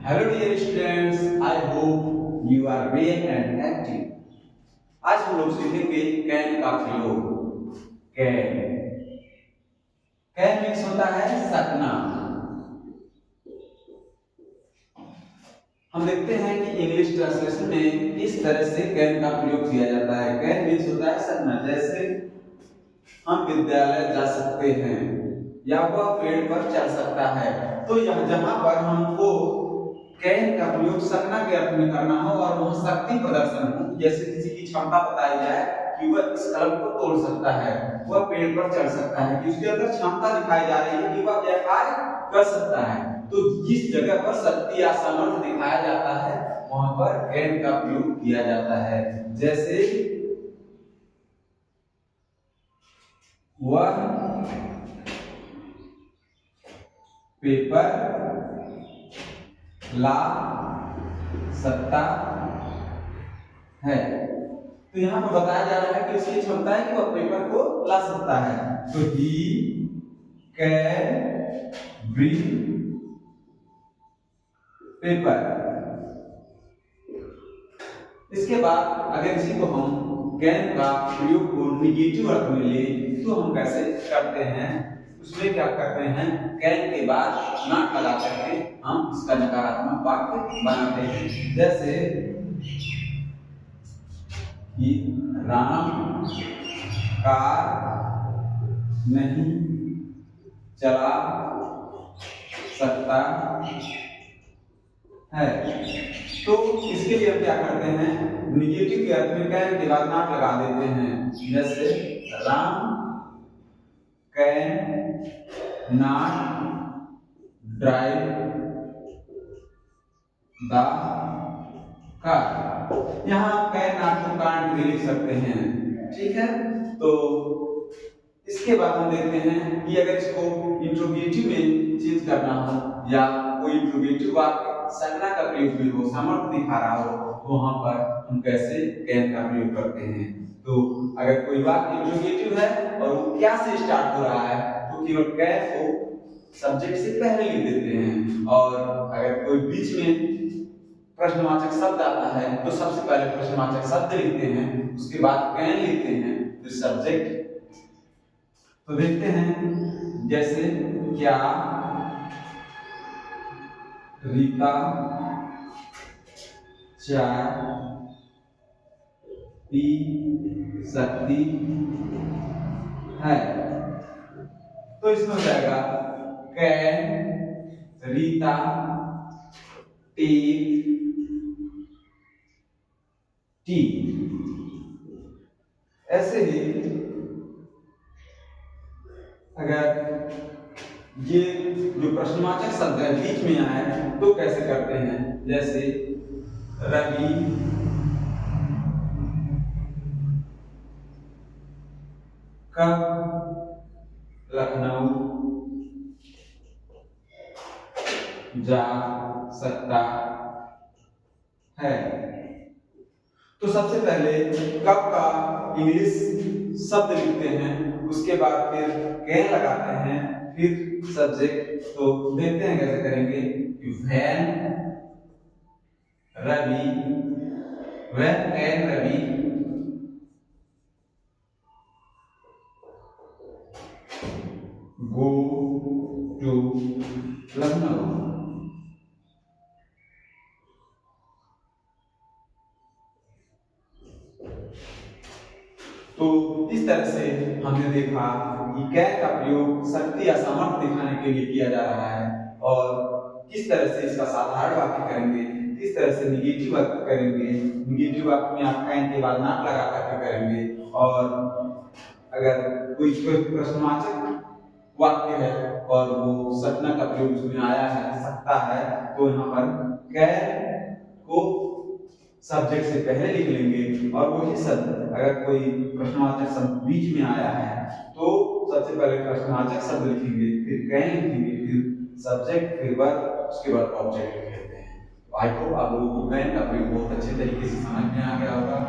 Hello dear students, I hope you are well and active. आज हम लोग सीखेंगे कैन का प्रयोग। कैन कैन मीन्स होता है सकना। हम देखते हैं कि इंग्लिश ट्रांसलेशन में इस तरह से कैन का प्रयोग किया जाता है। कैन मीन्स होता है सकना। जैसे हम विद्यालय जा सकते हैं या वह पेड़ पर चढ़ सकता है। तो यह जहां पर हमको कैन का प्रयोग सकना के अर्थ में करना हो और वह शक्ति प्रदर्शन हो, जैसे किसी की क्षमता बताई जाए कि वह इस कलम को तोड़ सकता है, वह पेड़ पर चढ़ सकता है, कि उसके अंदर क्षमता दिखाई जा रही है कि वह यह कार्य कर सकता है। तो जिस जगह पर शक्ति या सामर्थ्य दिखाया जाता है वहां पर कैन का प्रयोग किया जाता है। जैसे वह पेपर ला सकता है। तो यहाँ पर बताया जा रहा है कि उसकी क्षमता है कि वह पेपर को ला सकता है। तो ही कैन ब्रिंग पेपर। इसके बाद अगर इसी को हम कैन का प्रयोग को निगेटिव अर्थ में ले तो हम कैसे करते हैं, उसमें क्या करते हैं, कैन के बाद नॉट लगा करके हम इसका नकारात्मक वाक्य बनाते हैं। जैसे कि राम कार नहीं चला सकता है। तो इसके लिए हम क्या करते हैं, निगेटिव के अर्थ में कैन के बाद नॉट लगा देते हैं। जैसे Ram can not drive the car. यहाँ कैन नॉट को कांट भी लिख सकते हैं, ठीक है। तो इसके बाद हम देखते हैं कि अगर इसको इंट्रोगेटिव में चेंज करना हो या कोई इंट्रोगेटिव वाक्य संज्ञा का प्रयोग भी हो, सामर्थ्य दिखा रहा हो, तो वहां पर हम कैसे कैन का प्रयोग करते हैं। तो अगर कोई वाक्य इंट्रोगेटिव है और वो क्या से स्टार्ट हो रहा है तो केवल कैन को सब्जेक्ट से पहले लिख देते हैं। और अगर कोई बीच में प्रश्नवाचक शब्द आता है तो सबसे पहले प्रश्नवाचक शब्द लिखते हैं, उसके बाद कैन लिखते हैं, फिर सब्जेक्ट। तो देखते हैं, जैसे क्या रीता चाय पी सकती है। तो इसमें हो जाएगा कैन रीता टेक टी। ऐसे ही अगर ये जो प्रश्नवाचक शब्द है बीच में आए तो कैसे करते हैं। जैसे रवि कब लखनऊ जा सकता है। तो सबसे पहले कब का इंग्लिश शब्द लिखते हैं, उसके बाद फिर कैन लगाते हैं, फिर सब्जेक्ट। तो देखते हैं कैसे करेंगे। When Ravi, when can Ravi go to Lucknow. तो इस तरह से हमने देखा कि कैन का प्रयोग शक्ति या सामर्थ्य दिखाने के लिए किया जा रहा है। और किस तरह से इसका साधारण वाक्य करेंगे, किस तरह से निगेटिव वाक्य करेंगे, निगेटिव वाक्य में आप कैन के बाद नॉट लगा करके करेंगे। और अगर कोई प्रश्नवाचक वाक्य है और वो सपना का प्रयोग उसमें आया है, सकता है, तो यहाँ पर कैन को सब्जेक्ट से पहले लिख लेंगे और वही शब्द अगर कोई प्रश्नवाचक शब्द बीच में आया है तो सबसे पहले प्रश्नवाचक शब्द लिखेंगे, फिर कैन लिखेंगे, फिर सब्जेक्ट, फिर वर्ब, उसके बाद ऑब्जेक्ट लिख लेते हैं। आई होप आप लोगों को कैन का प्रयोग बहुत अच्छे तरीके से समझ में आ गया होगा।